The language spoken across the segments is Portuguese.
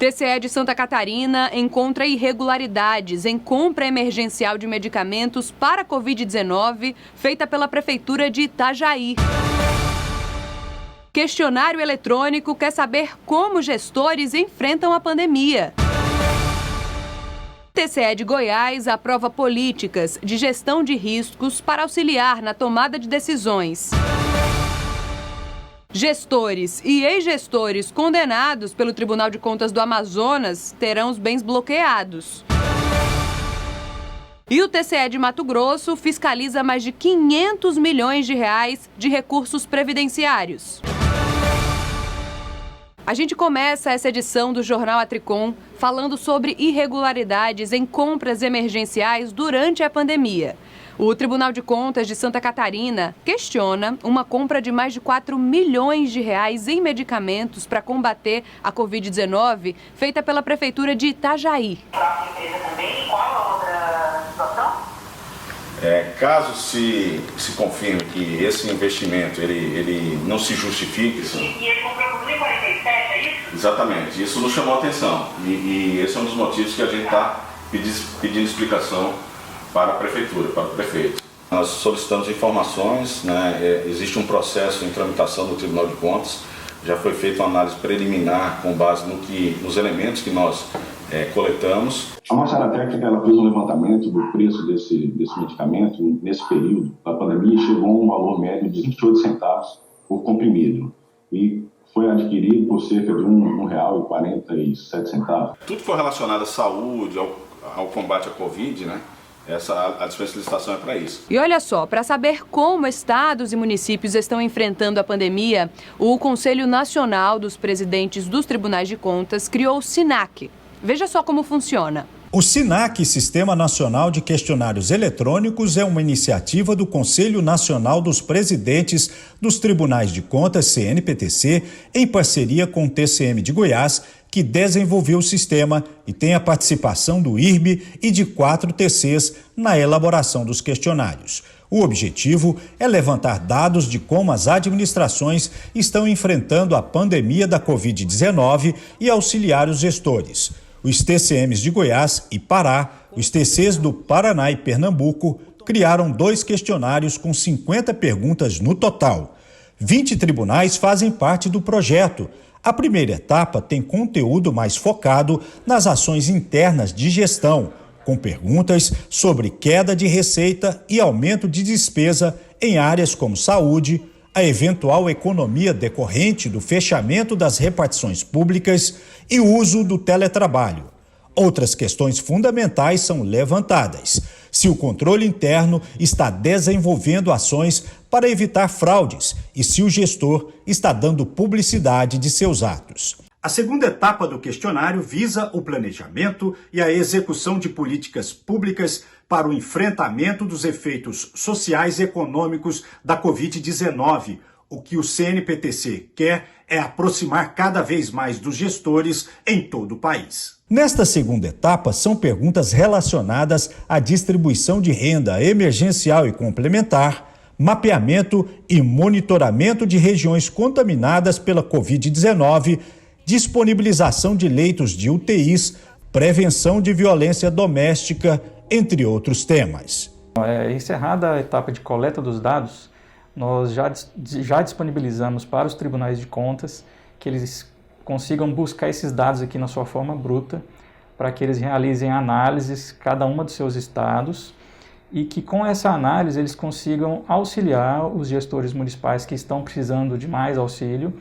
TCE de Santa Catarina encontra irregularidades em compra emergencial de medicamentos para a Covid-19 feita pela Prefeitura de Itajaí. Questionário eletrônico quer saber como gestores enfrentam a pandemia. TCE de Goiás aprova políticas de gestão de riscos para auxiliar na tomada de decisões. Gestores e ex-gestores condenados pelo Tribunal de Contas do Amazonas terão os bens bloqueados. E o TCE de Mato Grosso fiscaliza mais de 500 milhões de reais de recursos previdenciários. A gente começa essa edição do Jornal Atricom falando sobre irregularidades em compras emergenciais durante a pandemia. O Tribunal de Contas de Santa Catarina questiona uma compra de mais de 4 milhões de reais em medicamentos para combater a Covid-19 feita pela Prefeitura de Itajaí. Qual a outra situação? Caso se confirme que esse investimento ele não se justifique... E ele comprou por 1,47, é isso? Exatamente, isso nos chamou a atenção e esse é um dos motivos que a gente está pedindo explicação para a Prefeitura, para o prefeito. Nós solicitamos informações, né? Existe um processo em tramitação no Tribunal de Contas, já foi feita uma análise preliminar com base nos elementos que nós coletamos. A nossa área técnica ela fez um levantamento do preço desse medicamento nesse período da pandemia e chegou a um valor médio de 28 centavos por comprimido e foi adquirido por cerca de R$ 1,47. Tudo foi relacionado à saúde, ao combate à Covid, né? A dispensa de licitação é para isso. E olha só, para saber como estados e municípios estão enfrentando a pandemia, o Conselho Nacional dos Presidentes dos Tribunais de Contas criou o SINAC. Veja só como funciona. O SINAC, Sistema Nacional de Questionários Eletrônicos, é uma iniciativa do Conselho Nacional dos Presidentes dos Tribunais de Contas, CNPTC, em parceria com o TCM de Goiás, que desenvolveu o sistema e tem a participação do IRB e de 4 TCs na elaboração dos questionários. O objetivo é levantar dados de como as administrações estão enfrentando a pandemia da Covid-19 e auxiliar os gestores. Os TCMs de Goiás e Pará, os TCs do Paraná e Pernambuco, criaram 2 questionários com 50 perguntas no total. 20 tribunais fazem parte do projeto. A primeira etapa tem conteúdo mais focado nas ações internas de gestão, com perguntas sobre queda de receita e aumento de despesa em áreas como saúde, a eventual economia decorrente do fechamento das repartições públicas e o uso do teletrabalho. Outras questões fundamentais são levantadas: se o controle interno está desenvolvendo ações para evitar fraudes e se o gestor está dando publicidade de seus atos. A segunda etapa do questionário visa o planejamento e a execução de políticas públicas para o enfrentamento dos efeitos sociais e econômicos da Covid-19. O que o CNPTC quer é aproximar cada vez mais dos gestores em todo o país. Nesta segunda etapa, são perguntas relacionadas à distribuição de renda emergencial e complementar, mapeamento e monitoramento de regiões contaminadas pela Covid-19, disponibilização de leitos de UTIs, prevenção de violência doméstica, entre outros temas. Encerrada a etapa de coleta dos dados, nós já disponibilizamos para os tribunais de contas que eles consigam buscar esses dados aqui na sua forma bruta, para que eles realizem análises, cada uma dos seus estados, e que com essa análise eles consigam auxiliar os gestores municipais que estão precisando de mais auxílio,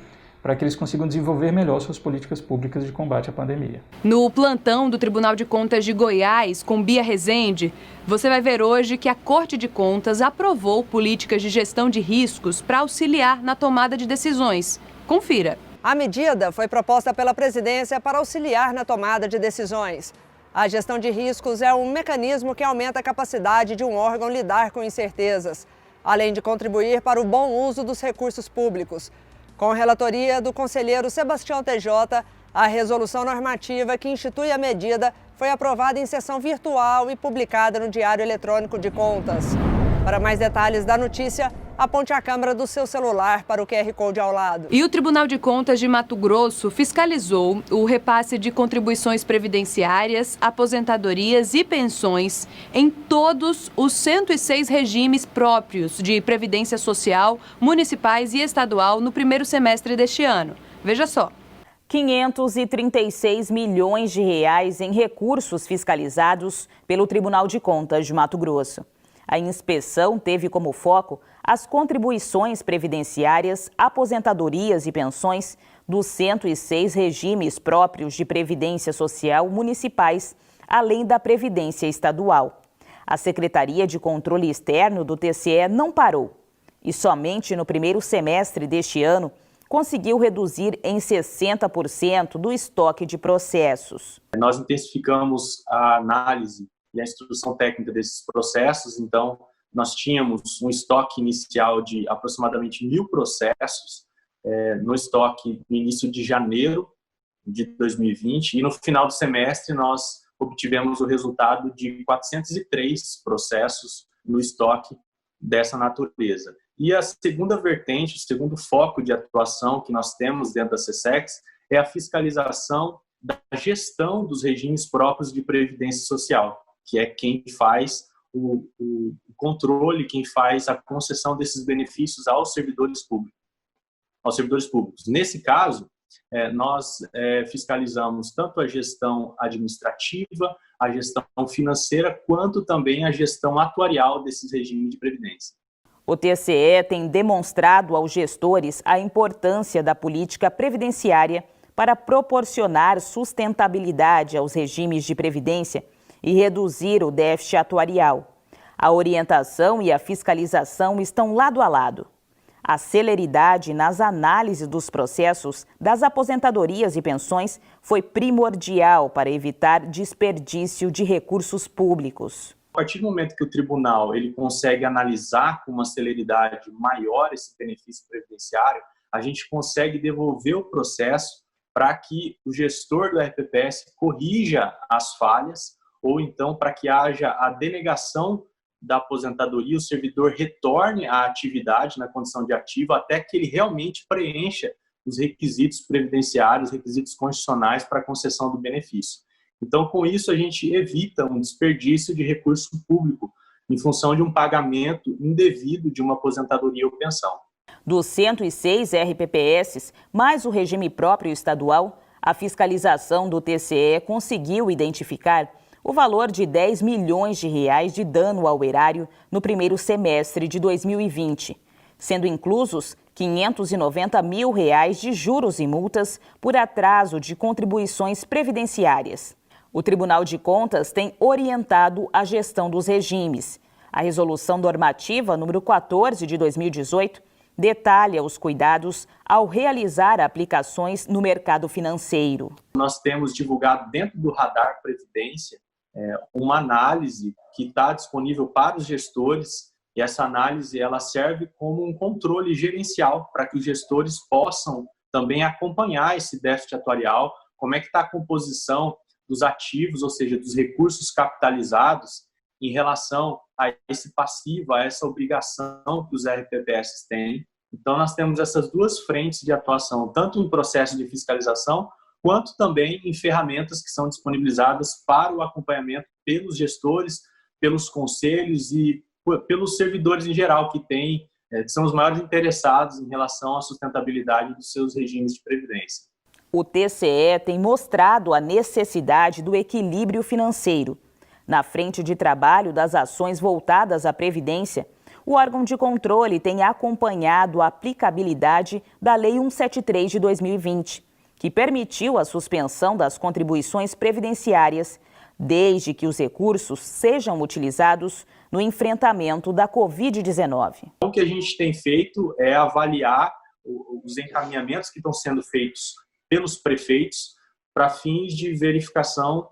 para que eles consigam desenvolver melhor suas políticas públicas de combate à pandemia. No plantão do Tribunal de Contas de Goiás, com Bia Rezende, você vai ver hoje que a Corte de Contas aprovou políticas de gestão de riscos para auxiliar na tomada de decisões. Confira. A medida foi proposta pela presidência para auxiliar na tomada de decisões. A gestão de riscos é um mecanismo que aumenta a capacidade de um órgão lidar com incertezas, além de contribuir para o bom uso dos recursos públicos. Com relatoria do conselheiro Sebastião TJ, a resolução normativa que institui a medida foi aprovada em sessão virtual e publicada no Diário Eletrônico de Contas. Para mais detalhes da notícia, aponte a câmera do seu celular para o QR Code ao lado. E o Tribunal de Contas de Mato Grosso fiscalizou o repasse de contribuições previdenciárias, aposentadorias e pensões em todos os 106 regimes próprios de previdência social, municipais e estadual no primeiro semestre deste ano. Veja só. 536 milhões de reais em recursos fiscalizados pelo Tribunal de Contas de Mato Grosso. A inspeção teve como foco as contribuições previdenciárias, aposentadorias e pensões dos 106 regimes próprios de previdência social municipais, além da previdência estadual. A Secretaria de Controle Externo do TCE não parou e somente no primeiro semestre deste ano conseguiu reduzir em 60% do estoque de processos. Nós intensificamos a análise e a instrução técnica desses processos, então nós tínhamos um estoque inicial de aproximadamente 1.000 processos no estoque no início de janeiro de 2020 e no final do semestre nós obtivemos o resultado de 403 processos no estoque dessa natureza. E a segunda vertente, o segundo foco de atuação que nós temos dentro da SESEX é a fiscalização da gestão dos regimes próprios de previdência social, que é quem faz o controle, quem faz a concessão desses benefícios aos servidores públicos. Nesse caso, nós fiscalizamos tanto a gestão administrativa, a gestão financeira, quanto também a gestão atuarial desses regimes de previdência. O TCE tem demonstrado aos gestores a importância da política previdenciária para proporcionar sustentabilidade aos regimes de previdência e reduzir o déficit atuarial. A orientação e a fiscalização estão lado a lado. A celeridade nas análises dos processos das aposentadorias e pensões foi primordial para evitar desperdício de recursos públicos. A partir do momento que o tribunal ele consegue analisar com uma celeridade maior esse benefício previdenciário, a gente consegue devolver o processo para que o gestor do RPPS corrija as falhas ou então para que haja a denegação da aposentadoria, o servidor retorne à atividade na condição de ativo até que ele realmente preencha os requisitos previdenciários, requisitos constitucionais para a concessão do benefício. Então, com isso, a gente evita um desperdício de recurso público em função de um pagamento indevido de uma aposentadoria ou pensão. Dos 106 RPPS, mais o regime próprio estadual, a fiscalização do TCE conseguiu identificar o valor de 10 milhões de reais de dano ao erário no primeiro semestre de 2020, sendo inclusos 590 mil reais de juros e multas por atraso de contribuições previdenciárias. O Tribunal de Contas tem orientado a gestão dos regimes. A Resolução Normativa número 14 de 2018 detalha os cuidados ao realizar aplicações no mercado financeiro. Nós temos divulgado dentro do Radar Previdência uma análise que está disponível para os gestores e essa análise ela serve como um controle gerencial para que os gestores possam também acompanhar esse déficit atuarial, como é que está a composição dos ativos, ou seja, dos recursos capitalizados em relação a esse passivo, a essa obrigação que os RPPS têm. Então, nós temos essas duas frentes de atuação, tanto em processo de fiscalização, quanto também em ferramentas que são disponibilizadas para o acompanhamento pelos gestores, pelos conselhos e pelos servidores em geral que são os maiores interessados em relação à sustentabilidade dos seus regimes de previdência. O TCE tem mostrado a necessidade do equilíbrio financeiro. Na frente de trabalho das ações voltadas à previdência, o órgão de controle tem acompanhado a aplicabilidade da Lei 173 de 2020, que permitiu a suspensão das contribuições previdenciárias, desde que os recursos sejam utilizados no enfrentamento da Covid-19. O que a gente tem feito é avaliar os encaminhamentos que estão sendo feitos pelos prefeitos para fins de verificação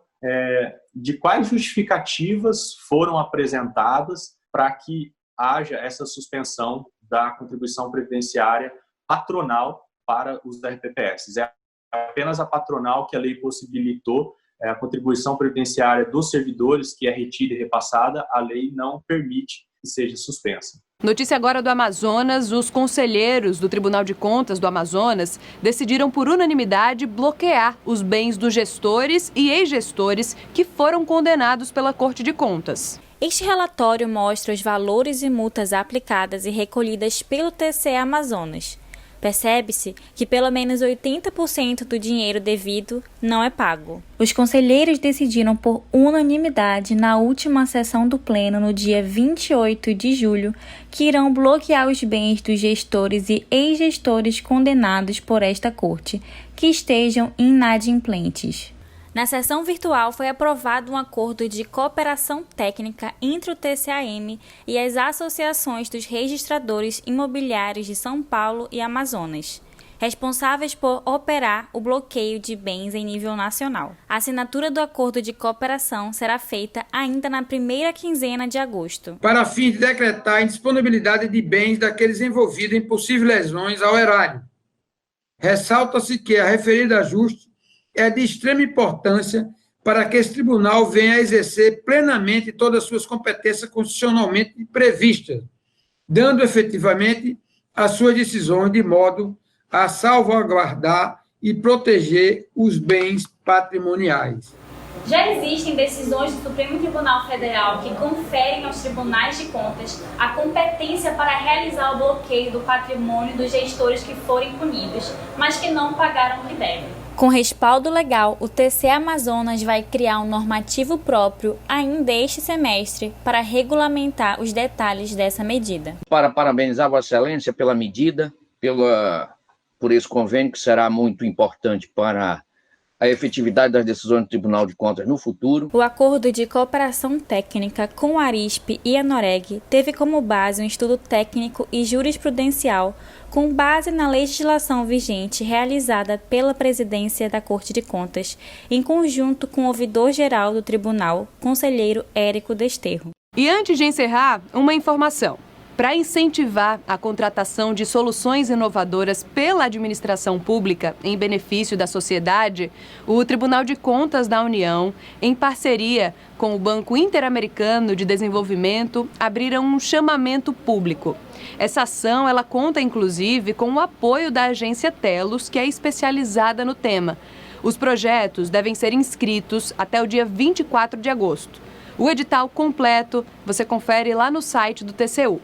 de quais justificativas foram apresentadas para que haja essa suspensão da contribuição previdenciária patronal para os RPPS. É apenas a patronal que a lei possibilitou, a contribuição previdenciária dos servidores, que é retida e repassada, a lei não permite seja suspensa. Notícia agora do Amazonas. Os conselheiros do Tribunal de Contas do Amazonas decidiram por unanimidade bloquear os bens dos gestores e ex-gestores que foram condenados pela Corte de Contas. Este relatório mostra os valores e multas aplicadas e recolhidas pelo TCE Amazonas. Percebe-se que pelo menos 80% do dinheiro devido não é pago. Os conselheiros decidiram por unanimidade na última sessão do Pleno, no dia 28 de julho, que irão bloquear os bens dos gestores e ex-gestores condenados por esta corte, que estejam inadimplentes. Na sessão virtual foi aprovado um acordo de cooperação técnica entre o TCAM e as associações dos registradores imobiliários de São Paulo e Amazonas, responsáveis por operar o bloqueio de bens em nível nacional. A assinatura do acordo de cooperação será feita ainda na primeira quinzena de agosto. Para fim de decretar a indisponibilidade de bens daqueles envolvidos em possíveis lesões ao erário. Ressalta-se que a referida ajuste é de extrema importância para que esse tribunal venha a exercer plenamente todas as suas competências constitucionalmente previstas, dando efetivamente as suas decisões de modo a salvaguardar e proteger os bens patrimoniais. Já existem decisões do Supremo Tribunal Federal que conferem aos tribunais de contas a competência para realizar o bloqueio do patrimônio dos gestores que forem punidos, mas que não pagaram o que devem. Com respaldo legal, o TCE Amazonas vai criar um normativo próprio ainda este semestre para regulamentar os detalhes dessa medida. Para parabenizar Vossa Excelência pela medida, por esse convênio que será muito importante para a efetividade das decisões do Tribunal de Contas no futuro. O acordo de cooperação técnica com a Arispe e a Noreg teve como base um estudo técnico e jurisprudencial com base na legislação vigente realizada pela presidência da Corte de Contas, em conjunto com o ouvidor-geral do Tribunal, conselheiro Érico Desterro. E antes de encerrar, uma informação. Para incentivar a contratação de soluções inovadoras pela administração pública em benefício da sociedade, o Tribunal de Contas da União, em parceria com o Banco Interamericano de Desenvolvimento, abriram um chamamento público. Essa ação ela conta, inclusive, com o apoio da agência Telos, que é especializada no tema. Os projetos devem ser inscritos até o dia 24 de agosto. O edital completo você confere lá no site do TCU.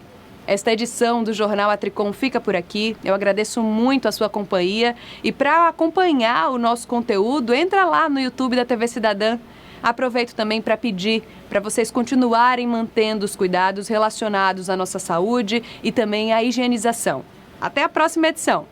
Esta edição do Jornal Atricom fica por aqui. Eu agradeço muito a sua companhia. E para acompanhar o nosso conteúdo, entra lá no YouTube da TV Cidadã. Aproveito também para pedir para vocês continuarem mantendo os cuidados relacionados à nossa saúde e também à higienização. Até a próxima edição!